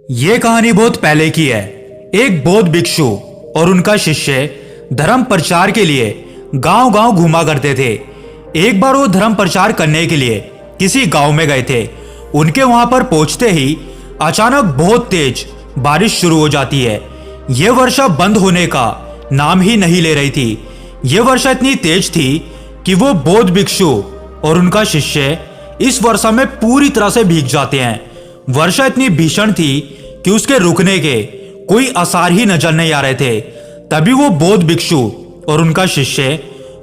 ये कहानी बहुत पहले की है। एक बौद्ध भिक्षु और उनका शिष्य धर्म प्रचार के लिए गांव गांव घूमा करते थे। एक बार वो धर्म प्रचार करने के लिए किसी गांव में गए थे। उनके वहां पर पहुंचते ही अचानक बहुत तेज बारिश शुरू हो जाती है। ये वर्षा बंद होने का नाम ही नहीं ले रही थी। ये वर्षा इतनी तेज थी कि वो बौद्ध भिक्षु और उनका शिष्य इस वर्षा में पूरी तरह से भीग जाते हैं। वर्षा इतनी भीषण थी कि उसके रुकने के कोई आसार ही नजर नहीं आ रहे थे। तभी वो बौद्ध भिक्षु और उनका शिष्य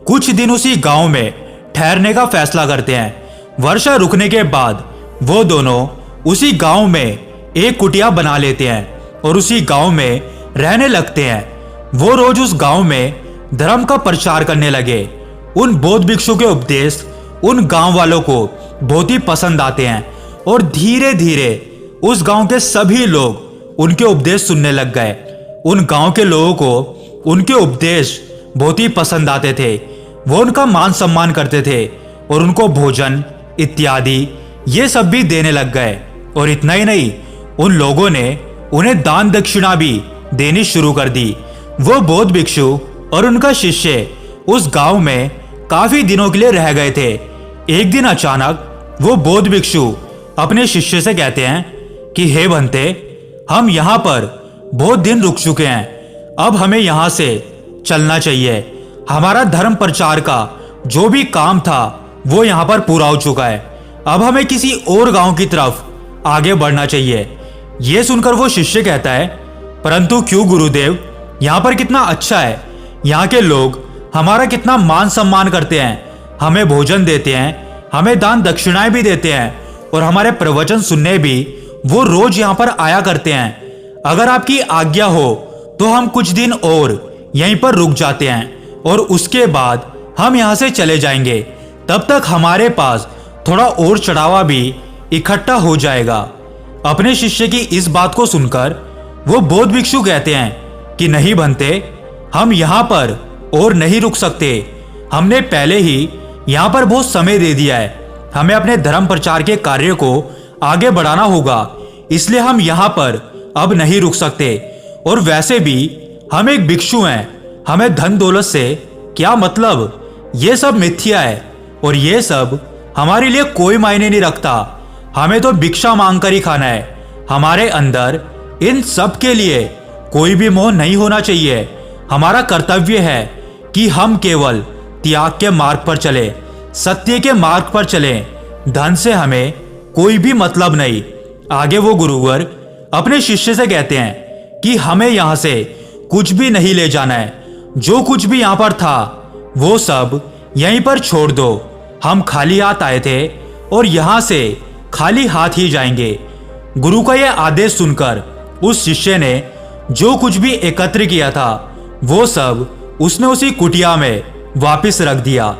कुछ दिन उसी गांव में ठहरने का फैसला करते हैं। वर्षा रुकने के बाद वो दोनों उसी गांव में एक कुटिया बना लेते हैं और उसी गांव में रहने लगते हैं। वो रोज उस गांव में धर्म का प्रचार करने लगे। उन बौद्ध भिक्षु के उपदेश उन गांव वालों को बहुत ही पसंद आते हैं और धीरे धीरे उस गांव के सभी लोग उनके उपदेश सुनने लग गए। उन गांव के लोगों को उनके उपदेश बहुत ही पसंद आते थे। वो उनका मान सम्मान करते थे और उनको भोजन इत्यादि ये सब भी देने लग गए। और इतना ही नहीं, उन लोगों ने उन्हें दान दक्षिणा भी देनी शुरू कर दी। वो बौद्ध भिक्षु और उनका शिष्य उस गांव में काफी दिनों के लिए रह गए थे। एक दिन अचानक वो बौद्ध भिक्षु अपने शिष्य से कहते हैं कि हे भंते, हम यहाँ पर बहुत दिन रुक चुके हैं। अब हमें यहाँ से चलना चाहिए। हमारा धर्म प्रचार का जो भी काम था वो यहाँ पर पूरा हो चुका है। अब हमें किसी और गांव की तरफ आगे बढ़ना चाहिए। ये सुनकर वो शिष्य कहता है, परंतु क्यों गुरुदेव, यहाँ पर कितना अच्छा है। यहाँ के लोग हमारा कितना मान सम्मान करते हैं, हमें भोजन देते हैं, हमें दान दक्षिणाएं भी देते हैं और हमारे प्रवचन सुनने भी वो रोज यहाँ पर आया करते हैं। अगर आपकी आज्ञा हो तो हम कुछ दिन और यहीं पर रुक जाते हैं और उसके बाद हम यहाँ से चले जाएंगे। तब तक हमारे पास थोड़ा और चढ़ावा भी इकट्ठा हो जाएगा। अपने शिष्य की इस बात को सुनकर वो बौद्ध भिक्षु कहते हैं कि नहीं भंते, हम यहाँ पर और नहीं रुक सकते। हमने पहले ही यहाँ पर बहुत समय दे दिया है। हमें अपने धर्म प्रचार के कार्य को आगे बढ़ाना होगा, इसलिए हम यहाँ पर अब नहीं रुक सकते। और वैसे भी हम एक भिक्षु हैं, हमें धन दौलत से क्या मतलब। ये सब मिथ्या है और ये सब हमारे लिए कोई मायने नहीं रखता। हमें तो भिक्षा मांगकर ही खाना है। हमारे अंदर इन सब के लिए कोई भी मोह नहीं होना चाहिए। हमारा कर्तव्य है कि हम केवल त्याग के मार्ग पर चले, सत्य के मार्ग पर चलें। धन से हमें कोई भी मतलब नहीं। आगे वो गुरुवर अपने शिष्य से कहते हैं कि हमें यहाँ से कुछ भी नहीं ले जाना है। जो कुछ भी यहाँ पर था वो सब यहीं पर छोड़ दो। हम खाली हाथ आए थे और यहाँ से खाली हाथ ही जाएंगे। गुरु का यह आदेश सुनकर उस शिष्य ने जो कुछ भी एकत्र किया था वो सब उसने उसी कुटिया में वापस रख दिया।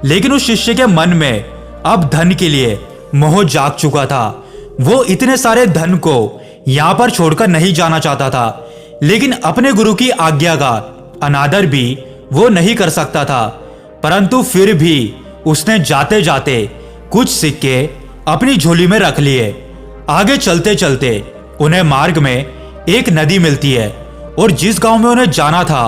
लेकिन उस शिष्य के मन में अब धन के लिए मोह जाग चुका था। वो इतने सारे धन को यहाँ पर छोड़कर नहीं जाना चाहता था, लेकिन अपने गुरु की आज्ञा का अनादर भी वो नहीं कर सकता था। परंतु फिर भी उसने जाते जाते कुछ सिक्के अपनी झोली में रख लिए। आगे चलते चलते उन्हें मार्ग में एक नदी मिलती है और जिस गांव में उन्हें जाना था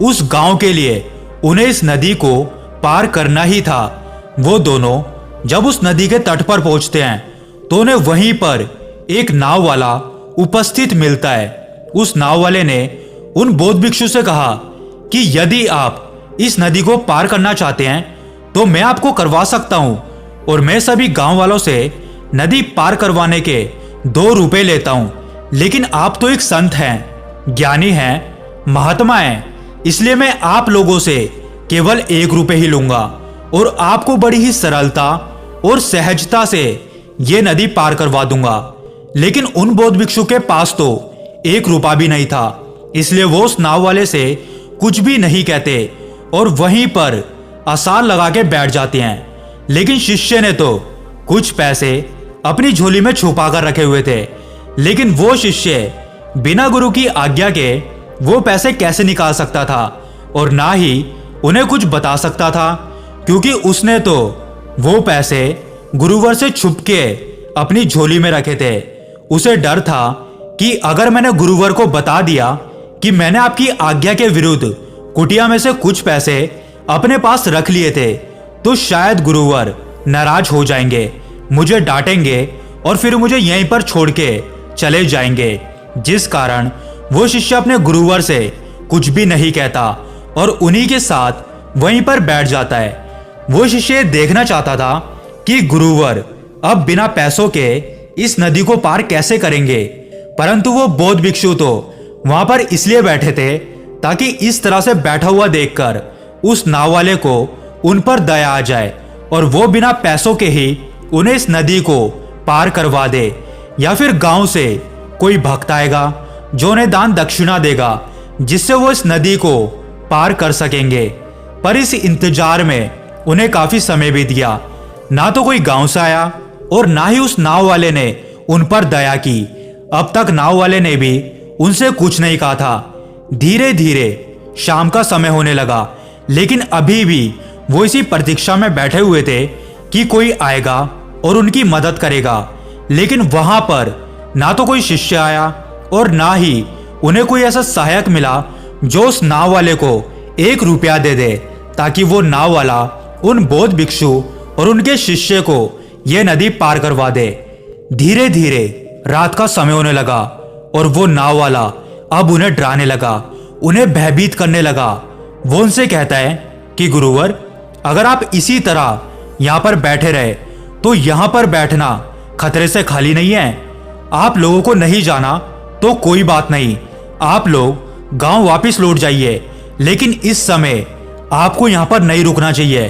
उस गांव के लिए उन्हें इस नदी को पार करना ही था। वो दोनों जब उस नदी के तट पर पहुंचते हैं तो उन्हें वहीं पर एक नाव वाला उपस्थित मिलता है। उस नाव वाले ने उन बौद्ध भिक्षु से कहा कि यदि आप इस नदी को पार करना चाहते हैं तो मैं आपको करवा सकता हूं और मैं सभी गांव वालों से नदी पार करवाने के 2 रुपए लेता हूं। लेकिन आप तो एक संत हैं, ज्ञानी हैं, महात्मा हैं, इसलिए मैं आप लोगों से केवल 1 रुपए ही लूंगा और आपको बड़ी ही सरलता और सहजता से ये नदी पार करवा दूंगा। लेकिन उन बौद्ध भिक्षु के पास तो 1 रुपया भी नहीं था, इसलिए वो उस नाव वाले से कुछ भी नहीं कहते और वहीं पर आसार लगा के बैठ जाते हैं। लेकिन शिष्य ने तो कुछ पैसे अपनी झोली में छुपा कर रखे हुए थे। लेकिन वो शिष्य बिना गुरु की आज्ञा के वो पैसे कैसे निकाल सकता था और ना ही उन्हें कुछ बता सकता था, क्योंकि उसने तो वो पैसे गुरुवर से छुप के अपनी झोली में रखे थे। उसे डर था कि अगर मैंने गुरुवर को बता दिया कि मैंने आपकी आज्ञा के विरुद्ध कुटिया में से कुछ पैसे अपने पास रख लिए थे, तो शायद गुरुवर नाराज हो जाएंगे, मुझे डांटेंगे और फिर मुझे यहीं पर छोड़ के चले जाएंगे। जिस कारण वो शिष्य अपने गुरुवर से कुछ भी नहीं कहता और उन्हीं के साथ वहीं पर बैठ जाता है। वो शिष्य देखना चाहता था कि गुरुवर अब बिना पैसों के इस नदी को पार कैसे करेंगे, परंतु वो बौद्ध भिक्षु तो वहां पर इसलिए बैठे थे ताकि इस तरह से बैठा हुआ देखकर उस नाव वाले को उन पर दया आ जाए और वो बिना पैसों के ही उन्हें इस नदी को पार करवा दे, या फिर गांव से कोई भक्त आएगा जो उन्हें दान दक्षिणा देगा जिससे वो इस नदी को पार कर सकेंगे। पर इस इंतजार में उन्हें काफी समय बीत गया। ना तो कोई गांव से आया और ना ही उस नाव वाले ने उन पर दया की। अब तक नाव वाले ने भी उनसे कुछ नहीं कहा था। धीरे धीरे शाम का समय होने लगा, लेकिन अभी भी वो इसी प्रतीक्षा में बैठे हुए थे कि कोई आएगा और उनकी मदद करेगा। लेकिन वहां पर ना तो कोई शिष्य आया और ना ही उन्हें कोई ऐसा सहायक मिला जो उस नाव वाले को 1 रुपया दे दे ताकि वो नाव वाला उन बौद्ध भिक्षु और उनके शिष्य को यह नदी पार करवा दे। धीरे धीरे रात का समय होने लगा और वो नाव वाला अब उन्हें डराने लगा, उन्हें भयभीत करने लगा। वो उनसे कहता है कि गुरुवर, अगर आप इसी तरह यहाँ पर बैठे रहे तो यहाँ पर बैठना खतरे से खाली नहीं है। आप लोगों को नहीं जाना तो कोई बात नहीं, आप लोग गांव वापस लौट जाइए, लेकिन इस समय आपको यहाँ पर नहीं रुकना चाहिए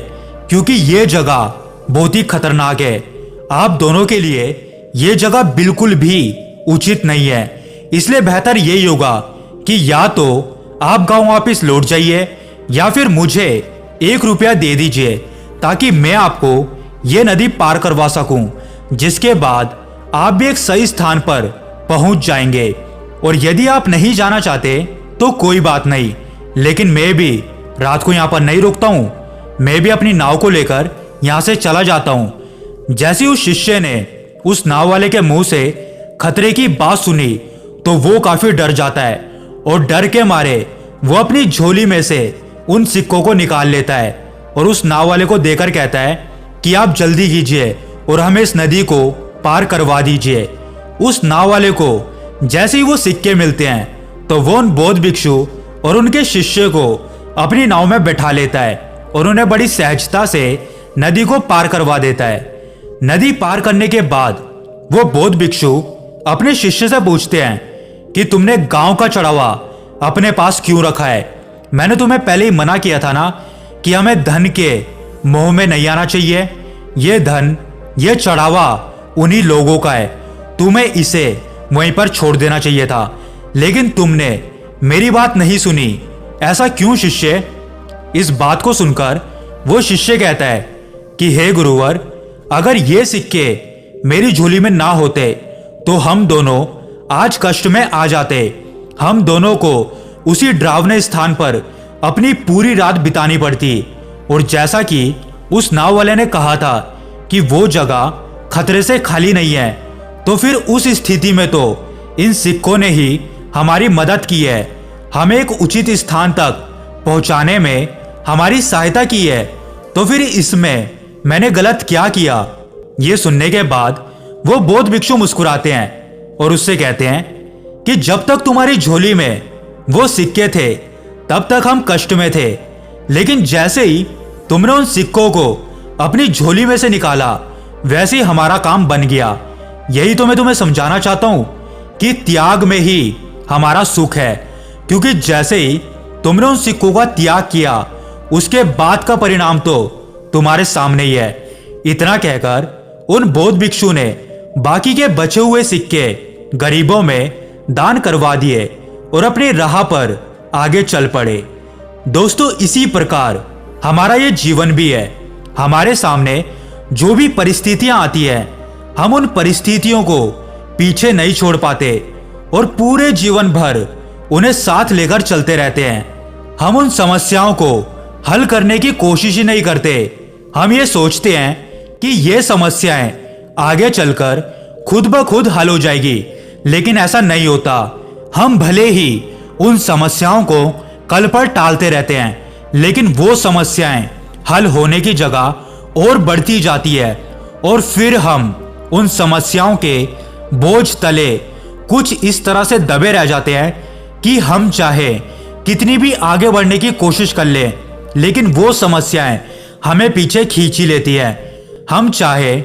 क्योंकि ये जगह बहुत ही खतरनाक है। आप दोनों के लिए ये जगह बिल्कुल भी उचित नहीं है, इसलिए बेहतर यही होगा कि या तो आप गांव वापस लौट जाइए या फिर मुझे 1 रुपया दे दीजिए ताकि मैं आपको ये नदी पार करवा सकूं, जिसके बाद आप भी एक सही स्थान पर पहुंच जाएंगे। और यदि आप नहीं जाना चाहते तो कोई बात नहीं, लेकिन मैं भी रात को यहाँ पर नहीं रुकता हूँ, मैं भी अपनी नाव को लेकर यहाँ से चला जाता हूँ। जैसे उस शिष्य ने उस नाव वाले के मुंह से खतरे की बात सुनी तो वो काफी डर जाता है और डर के मारे वो अपनी झोली में से उन सिक्कों को निकाल लेता है और उस नाव वाले को देकर कहता है कि आप जल्दी कीजिए और हमें इस नदी को पार करवा दीजिए। उस नाव वाले को जैसे ही वो सिक्के मिलते हैं तो वो उन बौद्ध भिक्षु और उनके शिष्य को अपनी नाव में बैठा लेता है और उन्हें बड़ी सहजता से नदी को पार करवा देता है। नदी पार करने के बाद वो बौद्ध भिक्षु अपने शिष्य से पूछते हैं कि तुमने गांव का चढ़ावा अपने पास क्यों रखा है? मैंने तुम्हें पहले ही मना किया था ना कि हमें धन के मोह में नहीं आना चाहिए। ये धन, ये चढ़ावा उन्हीं लोगों का है, तुम्हें इसे वहीं पर छोड़ देना चाहिए था, लेकिन तुमने मेरी बात नहीं सुनी। ऐसा क्यों शिष्य? इस बात को सुनकर वो शिष्य कहता है कि हे गुरुवर, अगर ये सिक्के मेरी झोली में ना होते तो हम दोनों आज कष्ट में आ जाते। हम दोनों को उसी डरावने स्थान पर अपनी पूरी रात बितानी पड़ती। और जैसा कि उस नाव वाले ने कहा था कि वो जगह खतरे से खाली नहीं है, तो फिर उस स्थिति में तो इन सिक्कों ने ही हमारी मदद की है, हमें एक उचित स्थान तक पहुंचाने में हमारी सहायता की है, तो फिर इसमें मैंने गलत क्या किया? ये सुनने के बाद वो बौद्ध भिक्षु मुस्कुराते हैं और उससे कहते हैं कि जब तक तुम्हारी झोली में वो सिक्के थे तब तक हम कष्ट में थे, लेकिन जैसे ही तुमने उन सिक्कों को अपनी झोली में से निकाला वैसे ही हमारा काम बन गया। यही तो मैं तुम्हें समझाना चाहता हूं कि त्याग में ही हमारा सुख है, क्योंकि जैसे ही तुमने उन सिक्कों का त्याग किया उसके बाद का परिणाम तो तुम्हारे सामने ही है। इतना कहकर उन बौद्ध भिक्षु ने बाकी के बचे हुए सिक्के गरीबों में दान करवा दिए और अपनी राह पर आगे चल पड़े। दोस्तों, इसी प्रकार हमारा ये जीवन भी है। हमारे सामने जो भी परिस्थितियां आती है, हम उन परिस्थितियों को पीछे नहीं छोड़ पाते और पूरे जीवन भर उन्हें साथ लेकर चलते रहते हैं। हम उन समस्याओं को हल करने की कोशिश ही नहीं करते। हम ये सोचते हैं कि ये समस्याएं आगे चलकर खुद ब खुद हल हो जाएगी, लेकिन ऐसा नहीं होता। हम भले ही उन समस्याओं को कल पर टालते रहते हैं, लेकिन वो समस्याएं हल होने की जगह और बढ़ती जाती है और फिर हम उन समस्याओं के बोझ तले कुछ इस तरह से दबे रह जाते हैं कि हम चाहे कितनी भी आगे बढ़ने की कोशिश कर लें, लेकिन वो समस्याएं हमें पीछे खींच ही लेती है। हम चाहे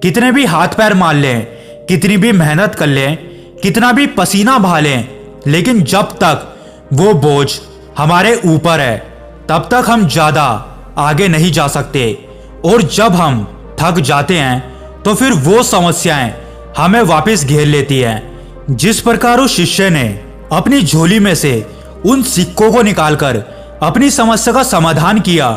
कितने भी हाथ पैर मार लें, कितनी भी मेहनत कर लें, कितना भी पसीना बहा लें, लेकिन जब तक वो बोझ हमारे ऊपर है तब तक हम ज्यादा आगे नहीं जा सकते। और जब हम थक जाते हैं तो फिर वो समस्याएं हमें वापस घेर लेती हैं। जिस प्रकार उस शिष्य ने अपनी झोली में से उन सिक्कों को निकालकर अपनी समस्या का समाधान किया,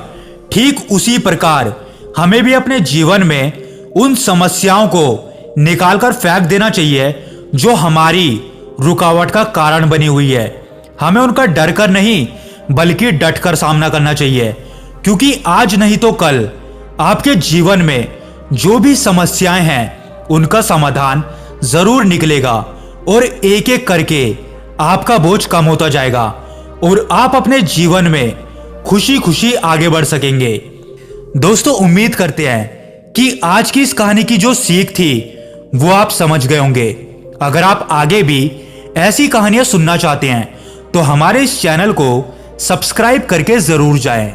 ठीक उसी प्रकार हमें भी अपने जीवन में उन समस्याओं को निकालकर फेंक देना चाहिए जो हमारी रुकावट का कारण बनी हुई है। हमें उनका डर कर नहीं बल्कि डट कर सामना करना चाहिए, क्योंकि आज नहीं तो कल आपके जीवन में जो भी समस्याएं हैं उनका समाधान जरूर निकलेगा और एक एक करके आपका बोझ कम होता जाएगा और आप अपने जीवन में खुशी खुशी आगे बढ़ सकेंगे। दोस्तों, उम्मीद करते हैं कि आज की इस कहानी की जो सीख थी वो आप समझ गए होंगे। अगर आप आगे भी ऐसी कहानियां सुनना चाहते हैं तो हमारे इस चैनल को सब्सक्राइब करके जरूर जाएं।